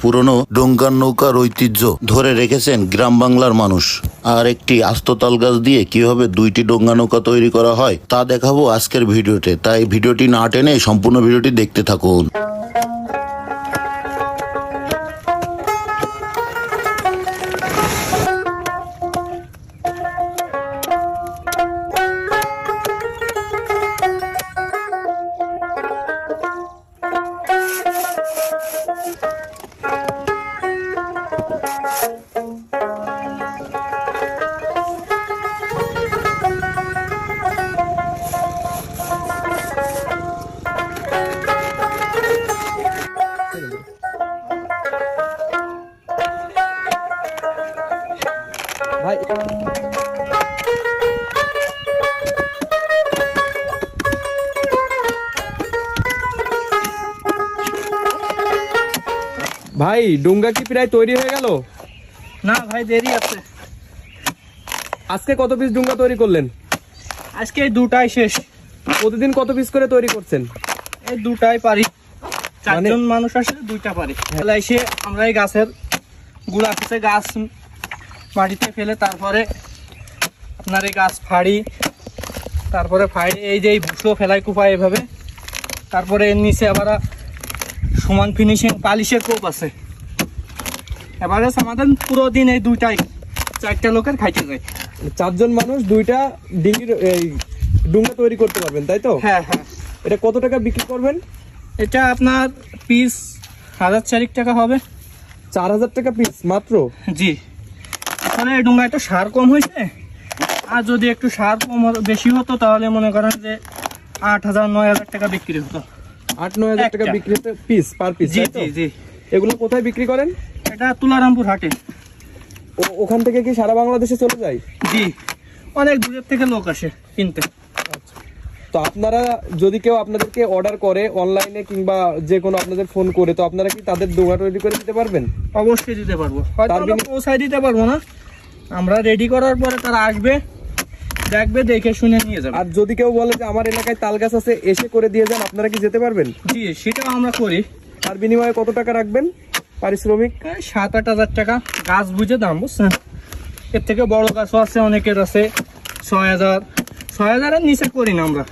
পুরনো ডোঙ্গার নৌকার ঐতিহ্য ধরে রেখেছেন গ্রাম বাংলার মানুষ। আর একটি আস্ত তাল গাছ দিয়ে কিভাবে দুইটি ডোঙ্গা নৌকা তৈরি করা হয় তা দেখাবো আজকের ভিডিওতে, তাই ভিডিওটি না টেনে সম্পূর্ণ ভিডিওটি দেখতে থাকুন। ভাই ভাই ডোঙ্গা কি প্রায় তৈরি হয়ে গেল? না ভাই, দেরি আছে। আজকে কত পিস ডোঙ্গা তৈরি করলেন? আজকে এই দুটাই শেষ। প্রতিদিন কত পিস করে তৈরি করছেন? এই দুটাই পারি, চারজন মানুষ আসলে দুইটা পারি। তাহলে এসে আমরা এই গাছের গুড়া থেকে গাছ মাটিতে ফেলে তারপরে আপনার এই গাছ ফাড়ি, তারপরে ফাড়ি এই যে এই ভুসো ফেলাই কুপায় এভাবে, তারপরে এর নিচে আবার সমান ফিনিশিং পালিশের কোপ আছে। এবারে আমাদের পুরো দিন এই দুইটাই চারটা লোকের খাইতে যায়। চারজন মানুষ দুইটা ডিঙ্গির এই ডোঙ্গা তৈরি করতে পারবেন, তাই তো? হ্যাঁ হ্যাঁ। এটা কত টাকা বিক্রি করবেন? এটা আপনার পিস 1,004 টাকা হবে। 4,000 টাকা পিস মাত্র? জি। আসলে এই ডোঙ্গা একটু সার কম হয়েছে, আর যদি একটু সার কম বেশি হতো তাহলে মনে করেন যে 8,000-9,000 টাকা বিক্রি হতো। 8-9,000 টাকা বিক্রি হতে পিস পার পিস? জি জি জি। এগুলো কোথায় বিক্রি করেন? এটা তুলারামপুর হাটে। ওখান থেকে কি সারা বাংলাদেশে চলে যায়? জি, অনেক দূরের থেকে লোক আসে কিনতে। তো আপনারা যদি কেউ আপনাদেরকে অর্ডার করে অনলাইনে কিংবা যে কোনো আপনাদের ফোন করে, তো আপনারা কি তাদের ডোঙ্গা তৈরি করে দিতে পারবেন? অবশ্যই দিতে পারবো, হয়তো আমরা পৌঁছায় দিতে পারবো না, আমরা রেডি করার পরে তারা আসবে, দেখবে, দেখে শুনে নিয়ে যাবে। আর যদি কেউ বলে যে আমার এলাকায় তাল গাছ আছে, এসে করে দিয়ে যান, আপনারা কি যেতে পারবেন? জি, সেটাও আমরা করি। তার বিনিময়ে কত টাকা রাখবেন পারিশ্রমিক? 7-8 টাকা গাছ বুঝে দাম, বুঝছেন? এর থেকে বড় গাছও আছে, অনেকের আছে 6,000 6,000-এর নিচে করি না আমরা।